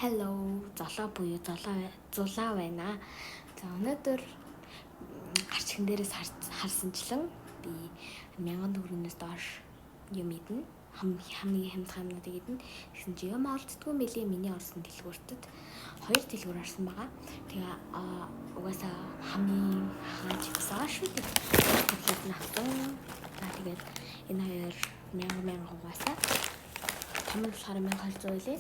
Hello, золоо буюу зулаа байна. За өнөөдөр гарчхан дээрээс харсанчлан би 1000 төгрөгнөөс доош юм идэнэ. Хамгийн хямдхан идэнэ. Тэгсэн чи юм олддгүй мөлийн миний орсон дэлгүүртд 2 дэлгүүр орсон байгаа. Тэгээ угаасаа хамгийн хаач байгаа шүү дээ. Тэглээд навсан. Тэгээд энэ хоёр 1000 угаасаа том нь болохоор 1200 үлээ.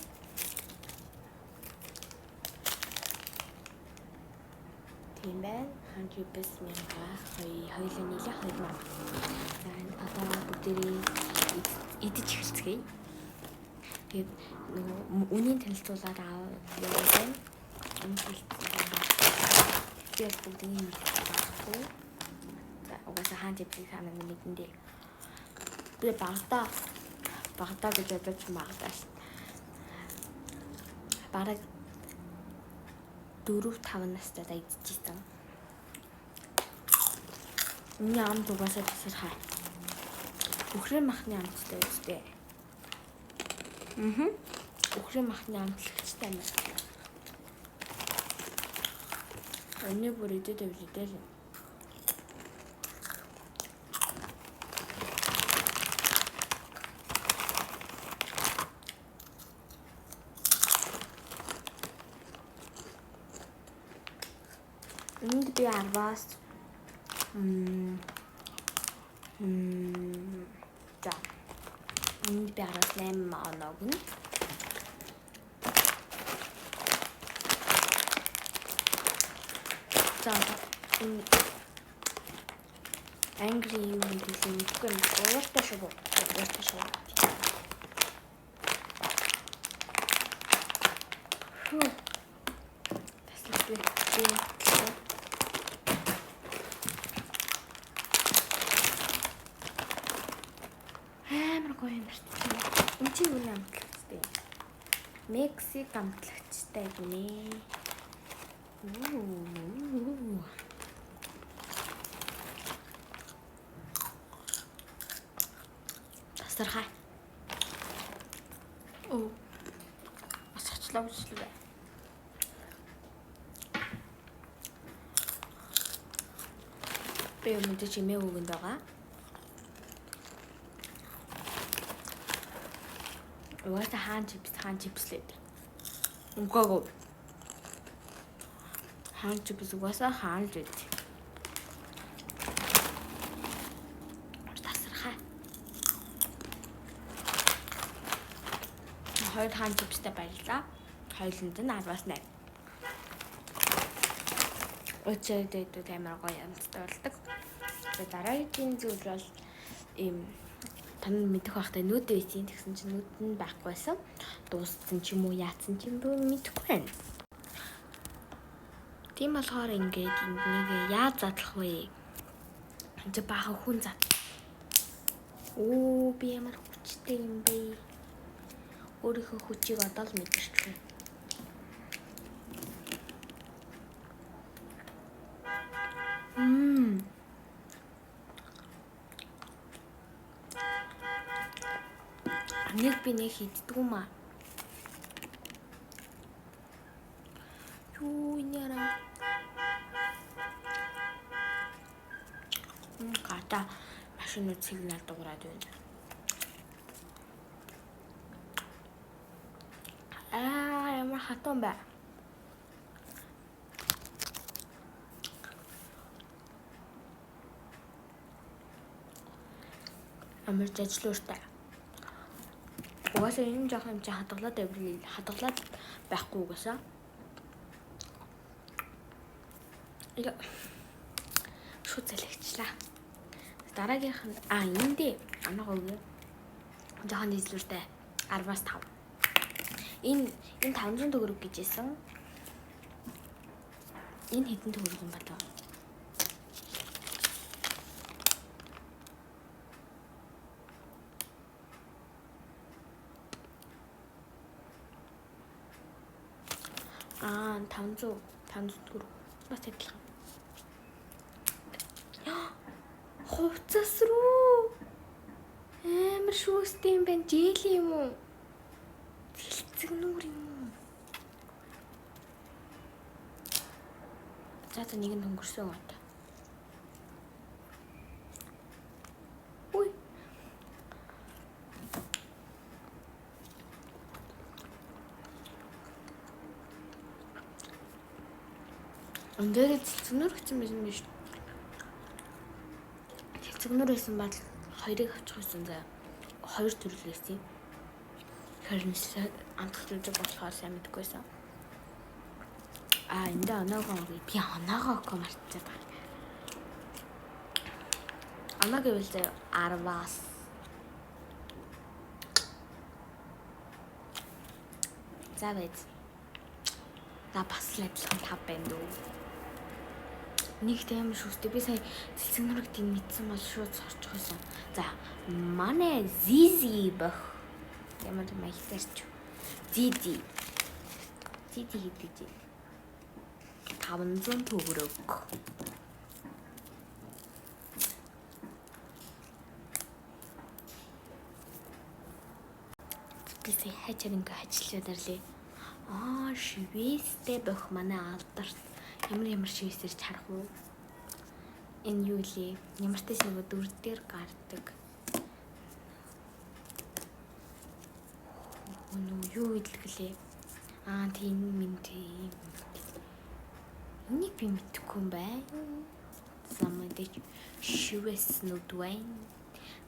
Тийм байна. Ханчипс мянга хоёулаа нийлээ 2000. За одоо бүгдээрээ идэж эхэлцгээе. Тэгээд нөгөө үнийн танилцуулаад яваа байна. Би бүгдийг мэдчихсэн. За угаасаа ханчипсийг санаа мэдэн дээ. Би багтаа гэж бодож магадгүй. Бараг 4-5 настайдаа идчихсэн. Миний амт угаасаа тасархай. Үхрийн махны амттай үстэй. Үхрийн махны амтлагчтай юм. Өнөө бүр идэв лээ. Энд би 10-аас за энд би 8 оног нь за angry юу гэдэг юм үгүй ууртай шүү. Энд чи юу амтлагчтай? Мексик амтлагчтай гинэ. Тасархай. Асгачлаа үслээ. Би өмнөд чимээ өгөнд байгаа. Угаасаа хаан чипс лээд. Үгүй. Хаан чипс угаасаа хаан лээд. Тасархай. Хоёр хаан чипстэй баярлаа. Хоёуланд нь 10-аас 8. Өчигдөр камер гоё амттай болдог. Тэгээ дараагийн зүйл бол ийм тань мэдэх байхтай нүд байсан. Тэгсэн чинь нүд нь байхгүйсэн. Дууссан ч юм уу яатсан ч юм бүү мэдэхгүй байна. Тийм болохоор ингээд энийг яаж задлах вэ? Энд баахан хүн зад. Би ямар хүчтэй юм бэ? Өөрийнхөө хүчийг одоо л мэдэрч байна. Нэг би нэг хийддэг юм аа. Юу инеара. Гата машин сигнал дуурайд байна. Ямар хатан бай. Амар жажлууртай. Угаасаа энэ жоох юм чи хадгалаад байхгүй угаасаа. Шууд залгичлаа. Дараагийнх нь эндээ анаагаа жоохон нийслүүртэй 10-аас 5. Энэ 500 төгрөг гэж хэлсэн. Энэ хэдэн төгрөг юм болоо? Аа 500 төгрөг. Бас адилхан. Хувцас руу амар шүүстэй юм байна. Жийл юм уу? Цэлцэг нүүр юм уу? шоколад нэг нь өнгөрсөн гот. Үй. Өндөр цэцгнөр гэсэн юм биш. Цэцгнөр байсан бол хоёрыг авчих байсан заа. Хоёр төрөл байсан. Харинсаа амтгч үзэг болохоор сайн мэдгүйсэн. Энд оноогоо би оноогоо мартчихад байна. Оноо гэвэл 10-аас за байд. За бас л адилхан 5 байна дөө. Нэг тийм шүүстэй би сая цэцгнөрийг тийм мэдсэн бол шууд сорчих байсан. За манай Zizi бах. Ямар маягтарч. Zizi гэдэг. 500 төгрөг. Би сая хачаар ингээ ажиллаад ирлээ. Швейцтэй бах манай алдарт. Ямар швейцэрч харах уу? Энэ юу лээ? Ямартай нэг дүр дээр гардаг. Юу илгэлээ? Тийм минь. Энийг би мэдэхгүй юм байна. Самадж швейцнүүд байна.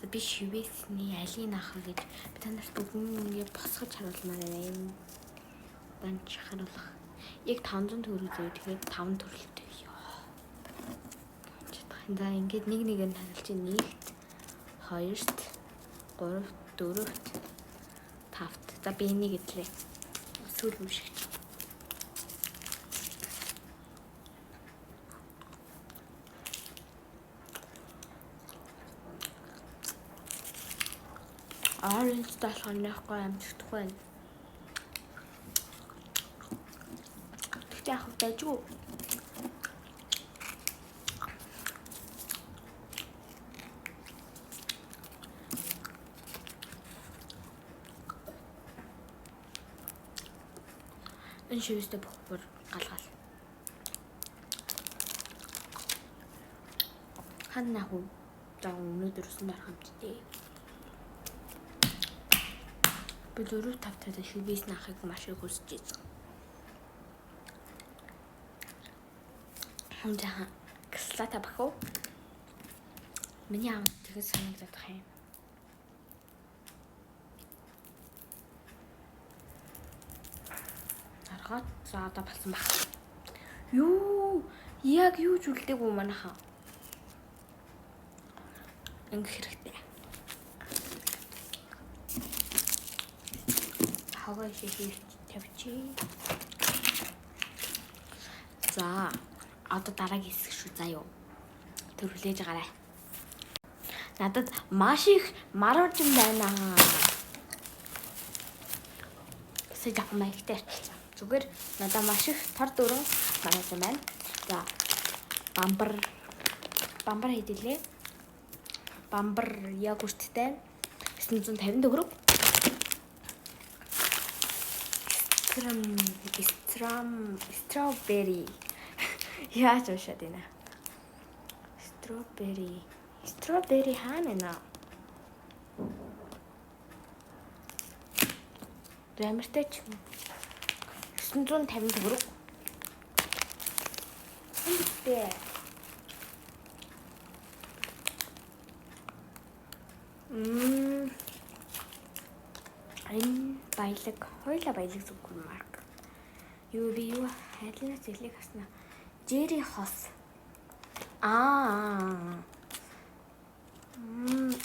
Би швейцний алийг авах гэж би танарт бүгд босгож харуулмаар байна. Банч харуулах. Яг 500 төгрөг зөө тэгээд 5 төрөлтэй. За ингээд нэг нь харуулж 1-т, 2-т, 3-т, 4-т, 5-т. За би энийг идлээ. Сүүл юм шиг. Orange талхан нэхгүй амжихдахгүй байна. Тэгтээ яах вэ дайггүй? Энэ шивэстэй бохор галгал. Ханна хүү за өнөөдөр усан дарах хамтдээ. Би 4-5 таад шивэс нахыг маш их хүсэж байсан. Хонжаа кслата бахо. Миний аав тэгээд санагдах юм. Аргаад за одоо болсон баг. Яг юу ч үлдээгүй манайхаа. Ингээ хэрэгтэй. Хаваа шийдэж тавьчих. За одоо дараагийн хэсэг шүү заа юу. Төрүүлээж гараа. Надад маш их марууж юм байна. Сая жоохон маягтай арчилсан. Зүгээр надад маш их тор дөрөн марууж юм байна. За бамбар хийдэлээ. Бамбар йогурттай 950 төгрөг. Strawberry. Яаж уушаад байна? Strawberry хаана нэ? Ямартай ч 950 төгрөг. Үнэтэй. Энэ баялаг, хоёулаа баялаг зүггүй марк. Юу хайрлаа зэлийг хаснаа. Jerry Hoss.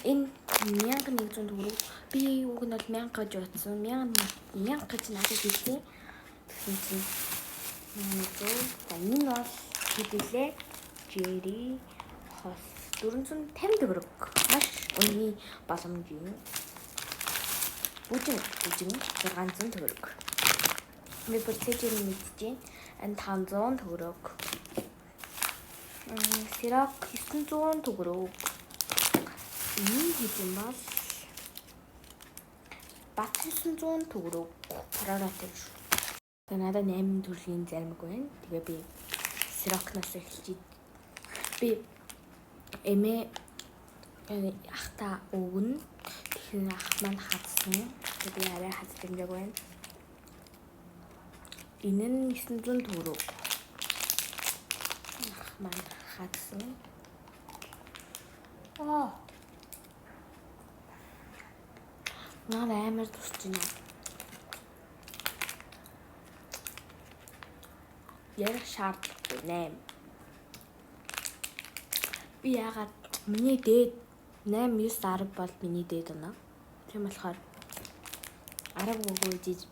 Энэ 1100 төгрөг. Би уг нь бол 1000 гэж утсан. 1000 гэж надад хэлсэн. Тэгсэн чинь за энэ бол хэдүүлээ. Jerry Hoss 450 төгрөг. Маш өнний боломж юм. Бүжин 600 төгрөг. Би процедурыг мэдчихээн. Энэ 500 төгрөг. Сирок 900 төгрөг. Энэ хэдэн бол бат 900 төгрөг. Параараатай шүү. Тэгээ надад 8 төрлийн зармаг байна. Тэгээ би сирокноос эхэлж би эмээ ахта өгнө. Тэгэхээр ах маань хадсан. Би арай хад дэмжээг байна. Энэ нь 900 төгрөг. Ах маань хадсан. Наад амар тусч байна. Ярих шаардлагагүй 8. Би яагаад миний дээд 8 9 10 бол миний дээд оноо. Тийм болохоор 10 өгөөж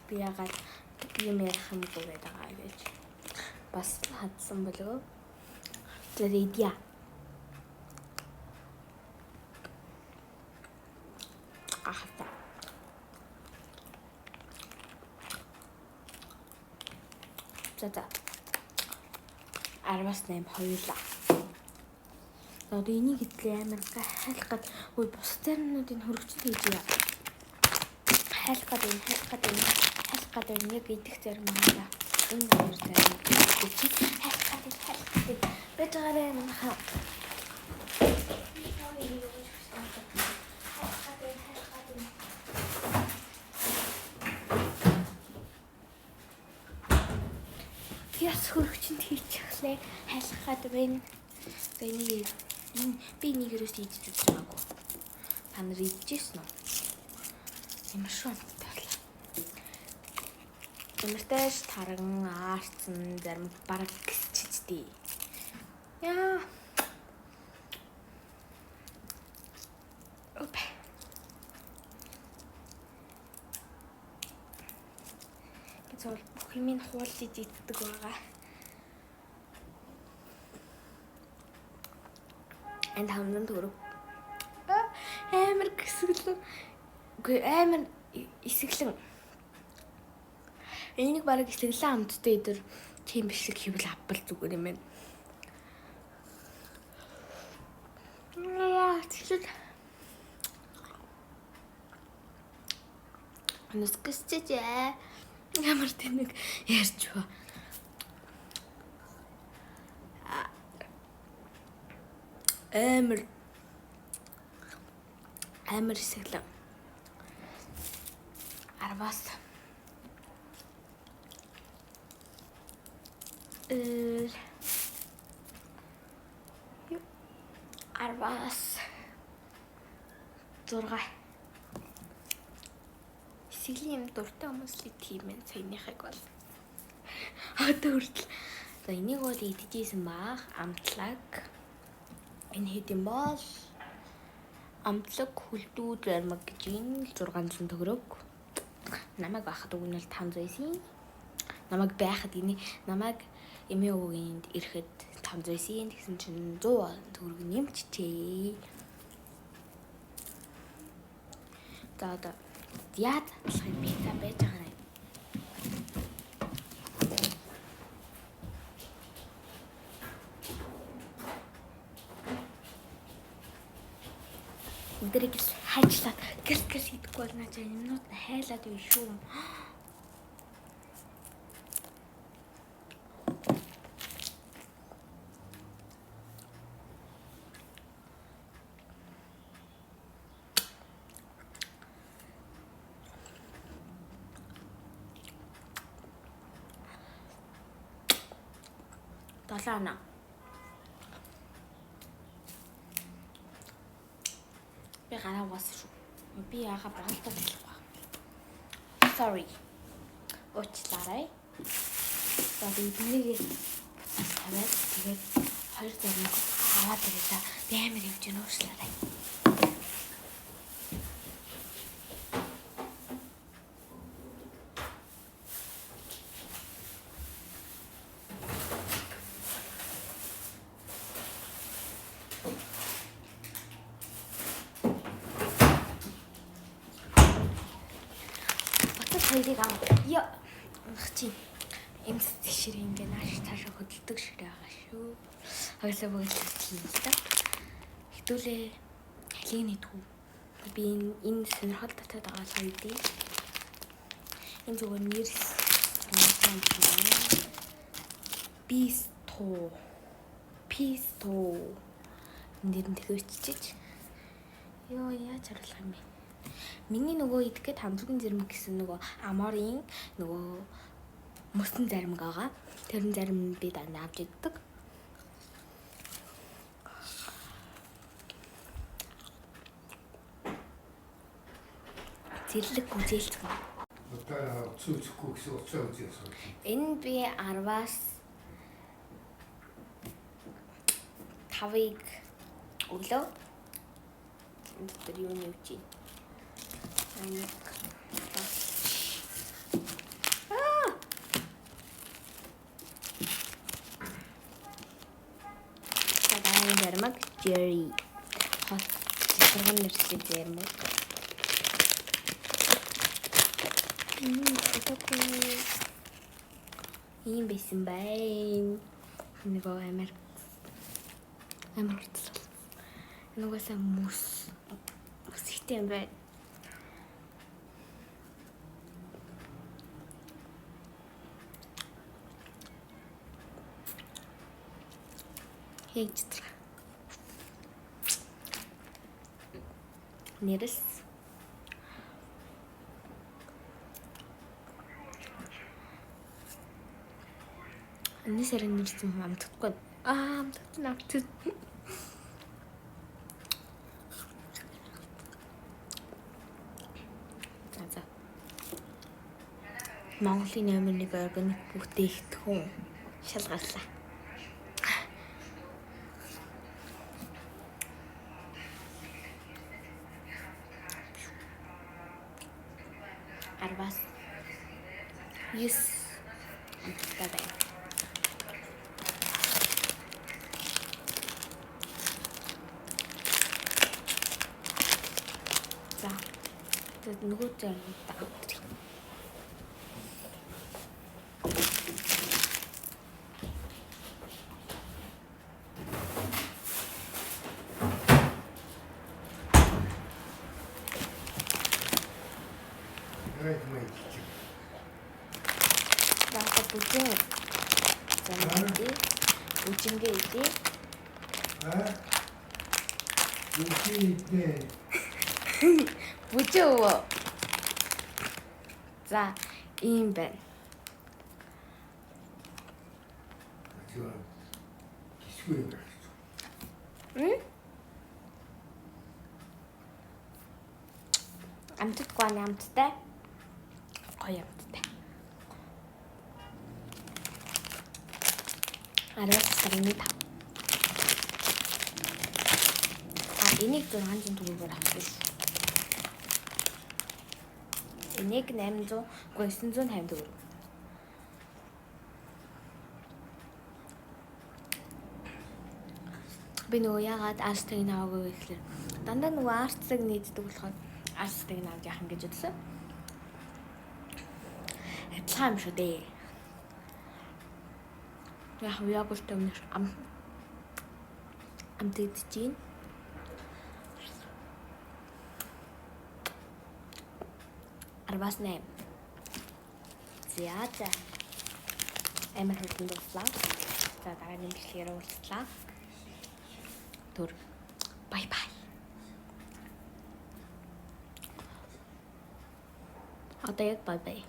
би яагаад юм ярих юмгүй байгаа гэж бас хадсан болов. Тэр идея. Ахта. За. 10-аас 8 хоёулаа. Одоо энийг идлээ амар хайлах гад ой бус терминуудын хөрөгчд хийж яа. Хайлах гад яг идэх зарим байна. Энэ хоёр зарим чи хайлах гад бэтгаарэ нахаа. Яс хөрөгчөнд хийчихлээ. Хайлах гад байна. Энийг би нэгээрээс идэж үзэж байгаагүй. Та нар идчихсэн үү? Ямар шүү амттай. Ямартай таран аарцсан зарим бараг гисчихдээ. Яа. Опе. Гэтэл бүх юм хуулж иддэг байгаа. Энд 500 төгрөг. Амар гэсгэлэн. Үгүй амар эсгэлэн. Энийг бараг эсгэлэн амттай идэр тийм биш хэвэл авбал зүгээр юм байна. Тэгвэл Анускасч ямар тэнэг ярьж ба. Амар эсгэлэн. 10-аас 6. Эсгэлэн юм дуртай хүмүүс л тийм ээ саяныхыг бол. Одоо хүртэл. За энийг бол идчихсэн баах амтлаг. Энэ хэдийн бол амтлаг хүлдүүд барьмаг гэж энэ 600 төгрөг. Намайг байхад өгнө л 500-ийн. Намайг байхад намайг эмээ өвгөнд ирэхэд 500-ийн тэгсэн чинь 100 төгрөг нэмчихээ. За одоо яад татлахыг пицца байж байгаа юм. Өдрийг хайчлаад гэрс идэхгүй бол наач юмнууд хайлаад юу шүү. Талаана. Би гараа угаасан шүү. Би яагаад болтой болох вэ? Sorry. Уучлаарай. За би энийг тавиад тэгээд 2 зармаг аваад ирэла. Би амар явж гэнэ уучлаарай. хоёрыг яа чи эмс ширээ ингээ нааш цаашаа хөдөлдөг ширээ байгаа шүү. Хоёлаа бүгдлээ л та. Хитүүлээ халийг нэдгүү. Би энэ сонирхол татаад байгаа л үедээ энэ зүгээр нэрс Писто. Энд тэгэвчиж. Йоо яаж харуулах юм бэ? Миний нөгөө идэх гээд хамтлагийн зэрмэг гэсэн нөгөө Аморын нөгөө мөсөн зарим байгаа. Тэрэн зарим би дандаа авч иддэг. Зэрлэг үзээлцэх. Одоо цүцэхгүй гэсэн утсаа үзээсэй. Энэ би 10-аас 5-ыг өглөө. Энэ дээр юу нэвч юм? Тадаан ярмаг Jerry. Хот зэрэг нэрсээ зэрмэг. Ийм байсан бай. Нөгөө амар хэцүү. Нөгөөсөө мөс ихтэй юм бай. Хийж тра. Нэрэс энэ сарын нэрсэн амтдаггүй. Амтд. За. Монголын номер 1 органик бүтээгдэхүүн шалгарлаа. Арвас. Yes. Бай. За. Тэд нөгөө зэрэг даавч. Яагаад бүжин? Бүжингээ идэ. Бүжөө. За, ийм байна. Амтдаггүй амттай. Гоё амттай. Арвас сарны та. Энийг 600 төгрөгөөр авсан шүү. Энийг 800, 950 төгрөг. Би нөгөө яагаад арстыг наваагүй гэхлээр дандаа нөгөө арстыг нийцдэг болохоор арстыг навж яах юм гэж бодсон. Адилхан юм шүү дээ. Яг үстэй амтд чинь Арвас 8. За. Амар хөлтөнд дуслаа. За дараагийн бичлэгээр уулзлаа. Түр. Бай. Одоо яг бай.